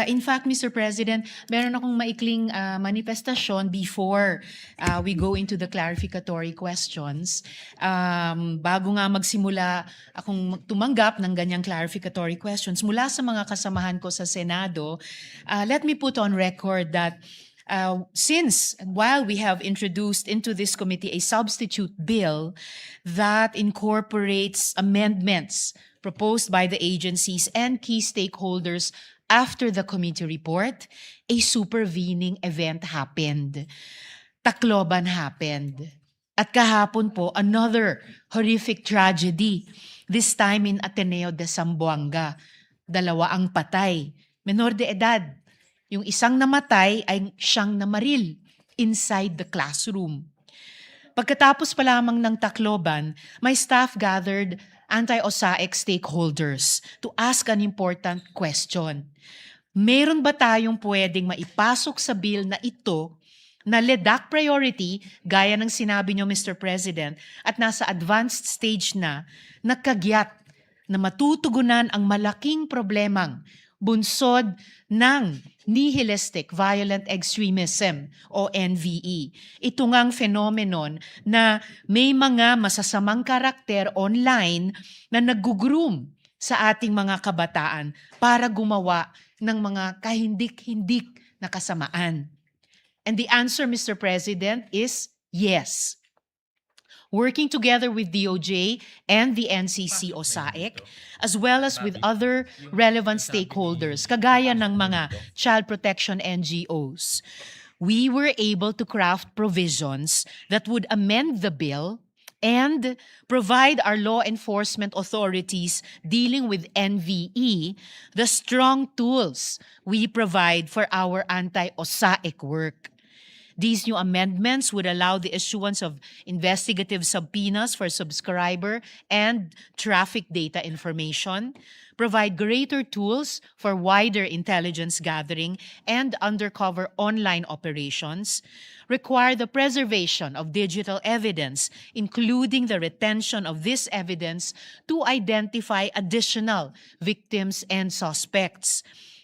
In fact, Mr. President, meron akong maikling manifestasyon before we go into the clarificatory questions. Bago nga magsimula akong tumanggap ng ganyang clarificatory questions mula sa mga kasamahan ko sa Senado, let me put on record that since while we have introduced into this committee a substitute bill that incorporates amendments proposed by the agencies and key stakeholders after the committee report, a supervening event happened. Tacloban happened. At kahapon po, another horrific tragedy, this time in Ateneo de Zamboanga. Dalawa ang patay. Menor de edad. Yung isang namatay ay siyang namaril inside the classroom. Pagkatapos pa lamang ng Tacloban, my staff gathered anti-OSAIC stakeholders to ask an important question. Meron ba tayong pwedeng maipasok sa bill na ito na LEDAC priority, gaya ng sinabi niyo, Mr. President, at nasa advanced stage na, nagkagyat na matutugunan ang malaking problemang bunsod ng nihilistic violent extremism o NVE. Ito ngang phenomenon na may mga masasamang karakter online na nag-groom sa ating mga kabataan para gumawa ng mga kahindik-hindik na kasamaan. And the answer, Mr. President, is yes. Working together with DOJ and the NCC OSAIC, as well as with other relevant stakeholders, kagaya ng mga child protection NGOs, we were able to craft provisions that would amend the bill and provide our law enforcement authorities dealing with NVE the strong tools we provide for our anti-OSAIC work. These new amendments would allow the issuance of investigative subpoenas for subscriber and traffic data information, provide greater tools for wider intelligence gathering and undercover online operations, require the preservation of digital evidence, including the retention of this evidence to identify additional victims and suspects,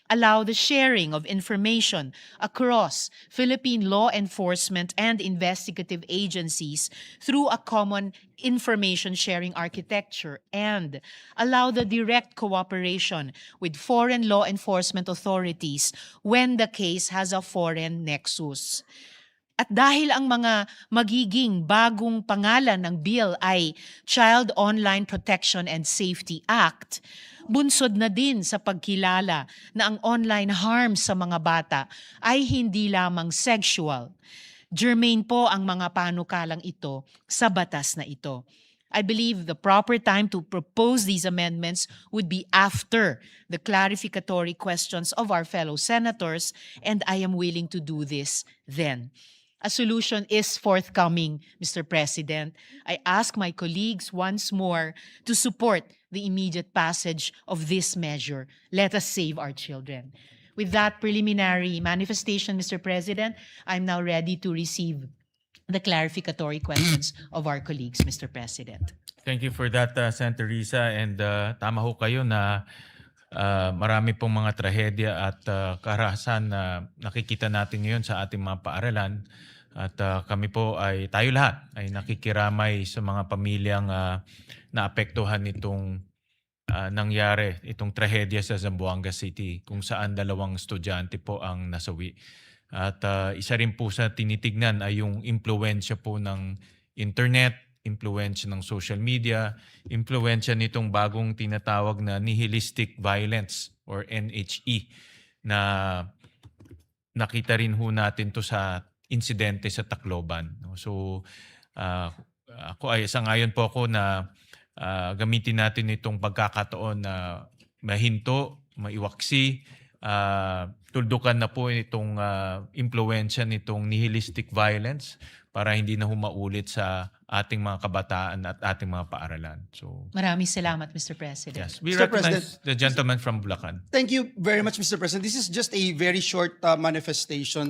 allow the sharing of information across Philippine law enforcement and investigative agencies through a common information sharing architecture, and allow the direct cooperation with foreign law enforcement authorities when the case has a foreign nexus. At dahil ang mga magiging bagong pangalan ng bill ay Child Online Protection and Safety Act, bunsod na din sa pagkilala na ang online harm sa mga bata ay hindi lamang sexual. Germane po ang mga panukalang ito sa batas na ito. I believe the proper time to propose these amendments would be after the clarificatory questions of our fellow senators, and I am willing to do this then. A solution is forthcoming, Mr. President. I ask my colleagues once more to support the immediate passage of this measure. Let us save our children. With that preliminary manifestation, Mr. President, I'm now ready to receive the clarificatory questions of our colleagues, Mr. President. Thank you for that, Senator Risa. And tama ho kayo na marami pong mga trahedya at karahasan na nakikita natin ngayon sa ating mga paaralan. At kami po tayo lahat ay nakikiramay sa mga pamilyang naapektuhan nitong nangyari, itong trahedya sa Zamboanga City, kung saan 2 estudyante po ang nasawi. At isa rin po sa tinitignan ay yung impluwensya po ng internet, impluwensya ng social media, impluwensya nitong bagong tinatawag na nihilistic violence or NHE, na nakita rin ho natin to sa insidente sa Tacloban. So ako ay sangayon po ako na gamitin natin itong pagkakataon na mahinto, maiwaksi, tuldukan na po itong impluwensya nitong nihilistic violence para hindi na humaulit sa ating mga kabataan at ating mga paaralan. So, Maraming salamat, Mr. President. yes, we Mr. recognize the gentleman from Bulacan. Thank you very much, Mr. President. This is just a very short manifestation